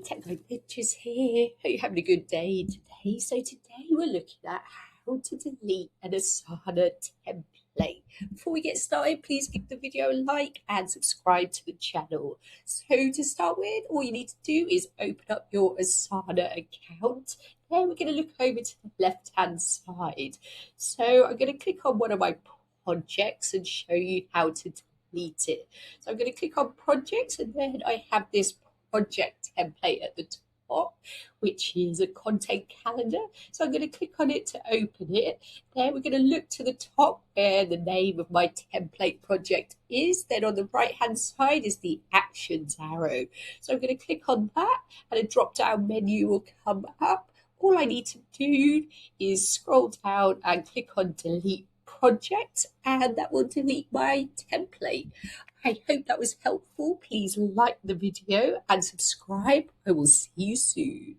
Techno Pictures here. Hope you're having a good day today. So today we're looking at how to delete an Asana template. Before we get started, please give the video a like and subscribe to the channel. So to start with, all you need to do is open up your Asana account. Then we're going to look over to the left-hand side. So I'm going to click on one of my projects and show you how to delete it. So I'm going to click on projects, and then I have this project template at the top, which is a content calendar. So I'm going to click on it to open it. Then we're going to look to the top where the name of my template project is. Then on the right hand side is the actions arrow. So I'm going to click on that, and a drop down menu will come up. All I need to do is scroll down and click on delete project, and that will delete my template. I hope that was helpful. Please like the video and subscribe. I will see you soon.